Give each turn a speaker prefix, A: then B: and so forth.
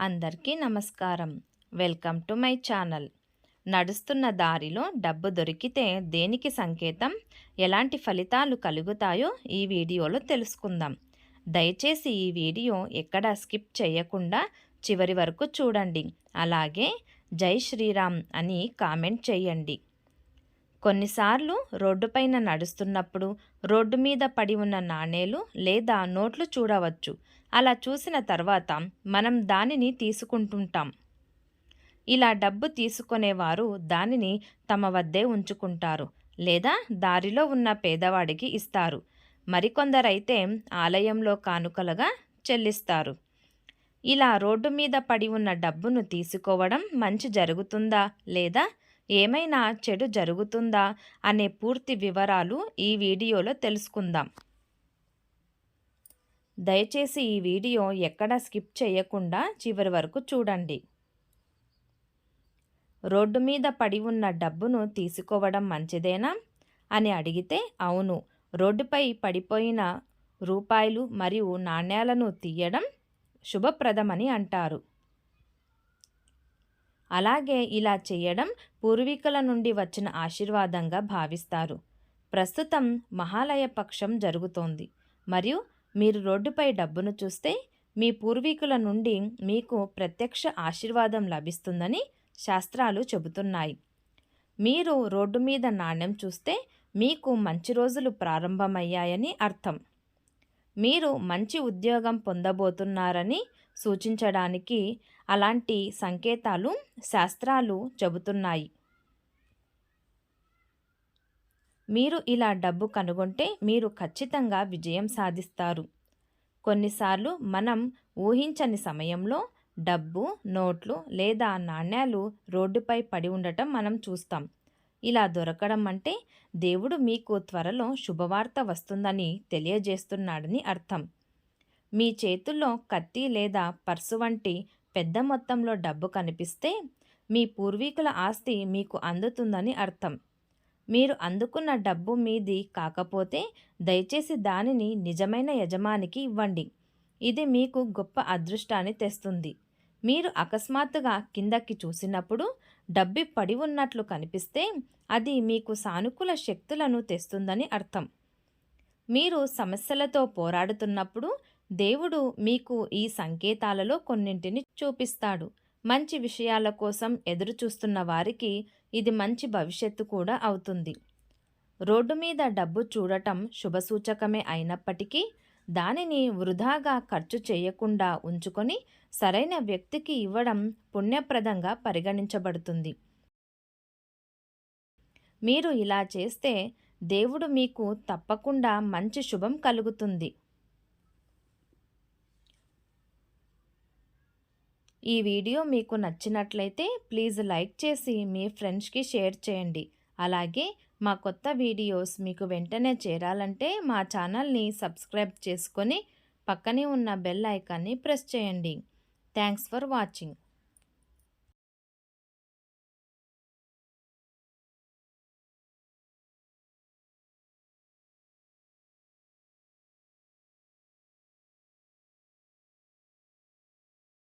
A: అందరికీ నమస్కారం. Welcome to my channel. నడుస్తున్న దారిలో డబ్బు దొరికితే దేనికి సంకేతం, ఎలాంటి ఫలితాలు కలుగుతాయో ఈ వీడియోలో తెలుసుకుందాం. దయచేసి ఈ వీడియో ఎక్కడా స్కిప్ చేయకుండా చివరి వరకు చూడండి. అలాగే జై శ్రీరామ్ అని కామెంట్ చేయండి. కొన్నిసార్లు రోడ్డుపైన నడుస్తున్నప్పుడు రోడ్డు మీద పడి ఉన్న నాణేలు లేదా నోట్లు చూడవచ్చు. అలా చూసిన తర్వాత మనం దానిని తీసుకుంటుంటాం. ఇలా డబ్బు తీసుకునేవారు దానిని తమ వద్దే ఉంచుకుంటారు లేదా దారిలో ఉన్న పేదవాడికి ఇస్తారు. మరికొందరైతే ఆలయంలో కానుకలుగా చెల్లిస్తారు. ఇలా రోడ్డు మీద పడి ఉన్న డబ్బును తీసుకోవడం మంచి జరుగుతుందా లేదా ఏమైనా చెడు జరుగుతుందా అనే పూర్తి వివరాలు ఈ వీడియోలో తెలుసుకుందాం. దయచేసి ఈ వీడియో ఎక్కడా స్కిప్ చేయకుండా చివరి వరకు చూడండి. రోడ్డు మీద పడి ఉన్న డబ్బును తీసుకోవడం మంచిదేనా అని అడిగితే అవును. రోడ్డుపై పడిపోయిన రూపాయలు మరియు నాణ్యాలను తీయడం శుభప్రదమని అంటారు. అలాగే ఇలా చేయడం పూర్వీకుల నుండి వచ్చిన ఆశీర్వాదంగా భావిస్తారు. ప్రస్తుతం మహాలయ పక్షం జరుగుతోంది మరియు మీరు రోడ్డుపై డబ్బును చూస్తే మీ పూర్వీకుల నుండి మీకు ప్రత్యక్ష ఆశీర్వాదం లభిస్తుందని శాస్త్రాలు చెబుతున్నాయి. మీరు రోడ్డు మీద నాణ్యం చూస్తే మీకు మంచి రోజులు ప్రారంభమయ్యాయని అర్థం. మీరు మంచి ఉద్యోగం పొందబోతున్నారని సూచించడానికి అలాంటి సంకేతాలు శాస్త్రాలు చెబుతున్నాయి. మీరు ఇలా డబ్బు కనుగొంటే మీరు ఖచ్చితంగా విజయం సాధిస్తారు. కొన్నిసార్లు మనం ఊహించని సమయంలో డబ్బు, నోట్లు లేదా నాణ్యాలు రోడ్డుపై పడి ఉండటం మనం చూస్తాం. ఇలా దొరకడం అంటే దేవుడు మీకు త్వరలో శుభవార్త వస్తుందని తెలియజేస్తున్నాడని అర్థం. మీ చేతుల్లో కత్తి లేదా పర్సు వంటి పెద్ద మొత్తంలో డబ్బు కనిపిస్తే మీ పూర్వీకుల ఆస్తి మీకు అందుతుందని అర్థం. మీరు అందుకున్న డబ్బు మీది కాకపోతే దయచేసి దానిని నిజమైన యజమానికి ఇవ్వండి. ఇది మీకు గొప్ప అదృష్టాన్ని తెస్తుంది. మీరు అకస్మాత్తుగా కిందకి చూసినప్పుడు డబ్బు పడి ఉన్నట్లు కనిపిస్తే అది మీకు సానుకూల శక్తులను తెస్తుందని అర్థం. మీరు సమస్యలతో పోరాడుతున్నప్పుడు దేవుడు మీకు ఈ సంకేతాలలో కొన్నింటిని చూపిస్తాడు. మంచి విషయాల కోసం ఎదురు చూస్తున్న వారికి ఇది మంచి భవిష్యత్తు కూడా అవుతుంది. రోడ్డు మీద డబ్బు చూడటం శుభసూచకమే అయినప్పటికీ దానిని వృధాగా ఖర్చు చేయకుండా ఉంచుకొని సరైన వ్యక్తికి ఇవ్వడం పుణ్యప్రదంగా పరిగణించబడుతుంది. మీరు ఇలా చేస్తే దేవుడు మీకు తప్పకుండా మంచి శుభం కలుగుతుంది. ఈ వీడియో మీకు నచ్చినట్లయితే ప్లీజ్ లైక్ చేసి మీ ఫ్రెండ్స్కి షేర్ చేయండి. అలాగే మా కొత్త వీడియోస్ మీకు వెంటనే చేరాలంటే మా ఛానల్ని సబ్స్క్రైబ్ చేసుకొని పక్కనే ఉన్న బెల్ ఐకాన్ని ప్రెస్ చేయండి. Thanks for watching.